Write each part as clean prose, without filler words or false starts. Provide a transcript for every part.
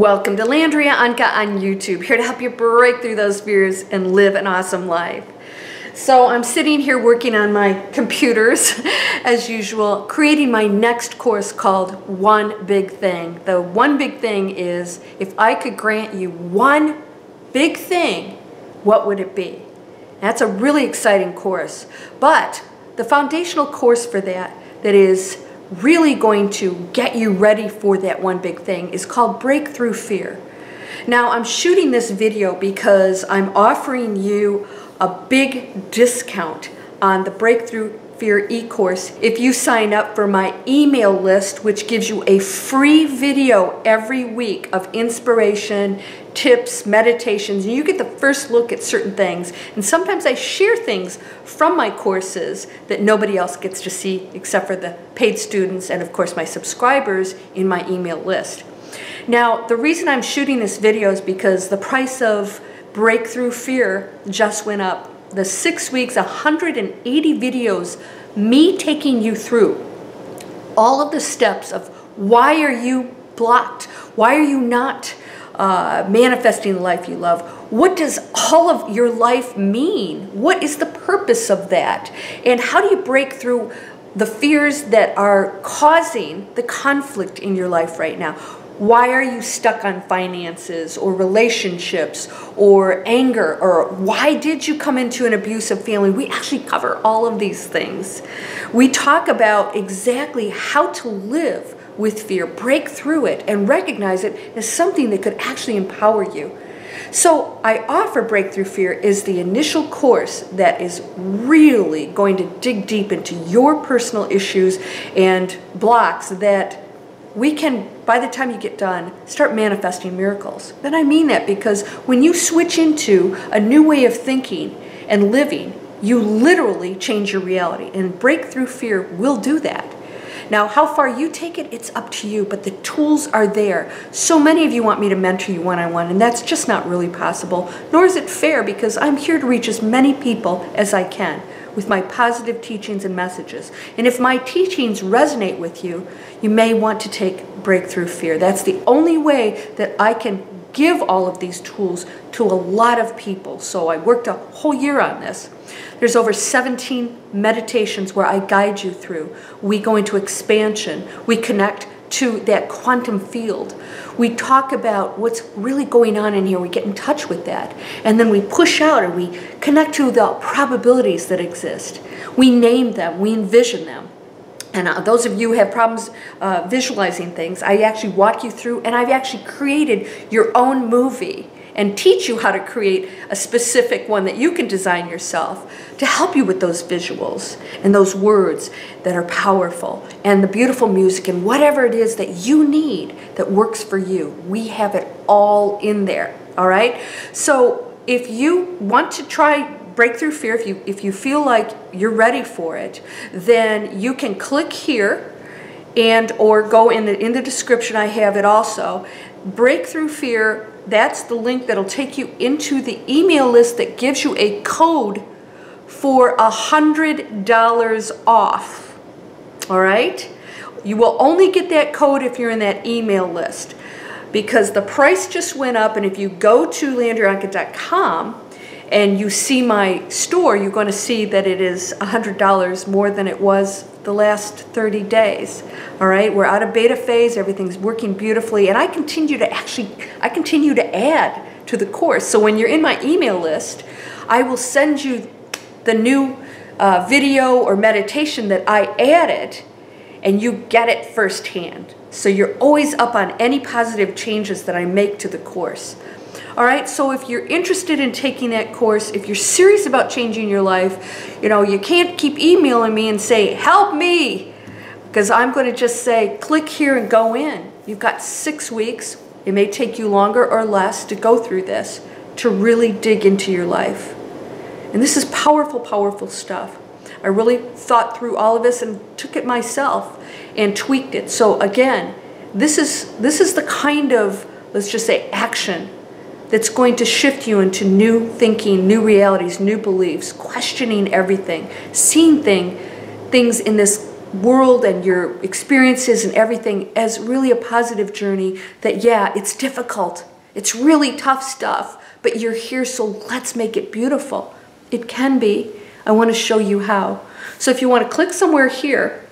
Welcome to Landria, Onkka on YouTube, here to help you break through those fears and live an awesome life. So I'm sitting here working on my computers, as usual, creating my next course called One Big Thing. The one big thing is, if I could grant you one big thing, what would it be? That's a really exciting course, but the foundational course for that is really going to get you ready for that one big thing is called Breakthrough Fear. Now, I'm shooting this video because I'm offering you a big discount on the Breakthrough Fear e-course if you sign up for my email list, which gives you a free video every week of inspiration, tips, meditations, and you get the first look at certain things. And sometimes I share things from my courses that nobody else gets to see except for the paid students and of course my subscribers in my email list. Now, the reason I'm shooting this video is because the price of Breakthrough Fear just went up. The 6 weeks, 180 videos, me taking you through all of the steps of why are you blocked? Why are you not manifesting the life you love? What does all of your life mean? What is the purpose of that? And how do you break through the fears that are causing the conflict in your life right now? Why are you stuck on finances or relationships or anger, or why did you come into an abusive family? We actually cover all of these things. We talk about exactly how to live with fear, break through it, and recognize it as something that could actually empower you. So I offer Breakthrough Fear is the initial course that is really going to dig deep into your personal issues and blocks that we can, by the time you get done, start manifesting miracles. And I mean that because when you switch into a new way of thinking and living, you literally change your reality. And Breakthrough Fear will do that. Now, how far you take it, it's up to you, but the tools are there. So many of you want me to mentor you one-on-one, and that's just not really possible, nor is it fair, because I'm here to reach as many people as I can with my positive teachings and messages. And if my teachings resonate with you, you may want to take Breakthrough Fear. That's the only way that I can give all of these tools to a lot of people. So I worked a whole year on this. There's over 17 meditations where I guide you through. We go into expansion. We connect to that quantum field. We talk about what's really going on in here. We get in touch with that. And then we push out and we connect to the probabilities that exist. We name them. We envision them. And those of you who have problems visualizing things, I actually walk you through, and I've actually created your own movie and teach you how to create a specific one that you can design yourself to help you with those visuals and those words that are powerful and the beautiful music and whatever it is that you need that works for you. We have it all in there, all right? So if you want to try Breakthrough Fear, if you feel like you're ready for it, then you can click here and or go in the description. I have it also. Breakthrough Fear, that's the link that'll take you into the email list that gives you a code for $100 off. All right? You will only get that code if you're in that email list, because the price just went up. And if you go to landriaonka.com and you see my store, you're going to see that it is $100 more than it was the last 30 days. All right, we're out of beta phase. Everything's working beautifully, and I continue to add to the course. So when you're in my email list, I will send you the new video or meditation that I added, and you get it firsthand. So you're always up on any positive changes that I make to the course. All right, so if you're interested in taking that course, if you're serious about changing your life, you know, you can't keep emailing me and say, help me, because I'm going to just say, click here and go in. You've got 6 weeks. It may take you longer or less to go through this, to really dig into your life. And this is powerful, powerful stuff. I really thought through all of this and took it myself and tweaked it. So again, this is the kind of, let's just say, action that's going to shift you into new thinking, new realities, new beliefs, questioning everything, seeing things in this world and your experiences and everything as really a positive journey, that yeah, it's difficult. It's really tough stuff, but you're here, so let's make it beautiful. It can be. I want to show you how. So if you want to click somewhere here,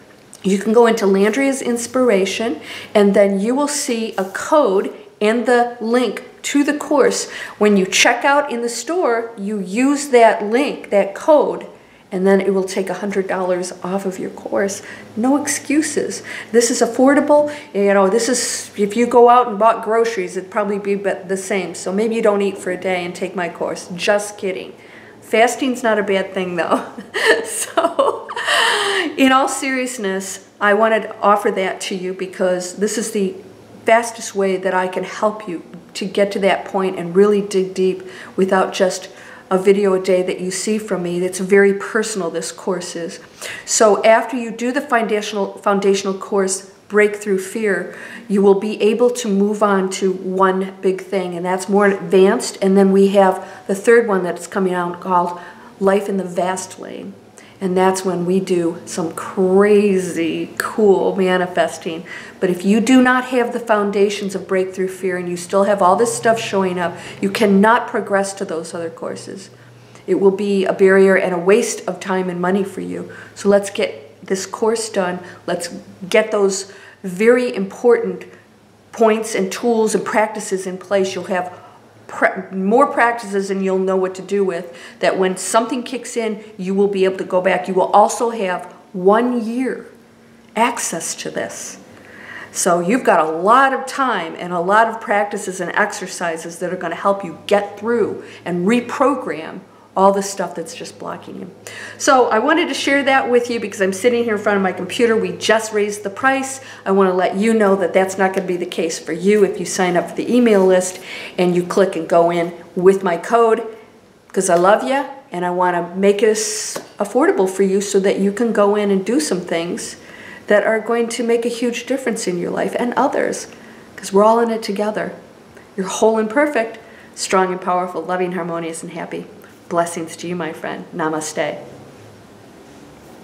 you can go into Landria's Inspiration, and then you will see a code and the link to the course. When you check out in the store, you use that link, that code, and then it will take $100 off of your course. No excuses. This is affordable. You know, this is, if you go out and bought groceries, it'd probably be the same. So maybe you don't eat for a day and take my course. Just kidding. Fasting's not a bad thing though. So in all seriousness, I wanted to offer that to you because this is the fastest way that I can help you to get to that point and really dig deep without just a video a day that you see from me. It's very personal, this course is. So after you do the foundational course, Breakthrough Fear, you will be able to move on to one big thing, and that's more advanced. And then we have the third one that's coming out called Life in the Vast Lane. And that's when we do some crazy cool manifesting. But if you do not have the foundations of Breakthrough Fear and you still have all this stuff showing up, you cannot progress to those other courses. It will be a barrier and a waste of time and money for you. So let's get this course done. Let's get those very important points and tools and practices in place. You'll have more practices and you'll know what to do with, that when something kicks in, you will be able to go back. You will also have 1 year access to this. So you've got a lot of time and a lot of practices and exercises that are going to help you get through and reprogram all the stuff that's just blocking you. So I wanted to share that with you because I'm sitting here in front of my computer. We just raised the price. I want to let you know that that's not going to be the case for you if you sign up for the email list and you click and go in with my code, because I love you and I want to make it affordable for you so that you can go in and do some things that are going to make a huge difference in your life and others, because we're all in it together. You're whole and perfect, strong and powerful, loving, harmonious, and happy. Blessings to you, my friend. Namaste.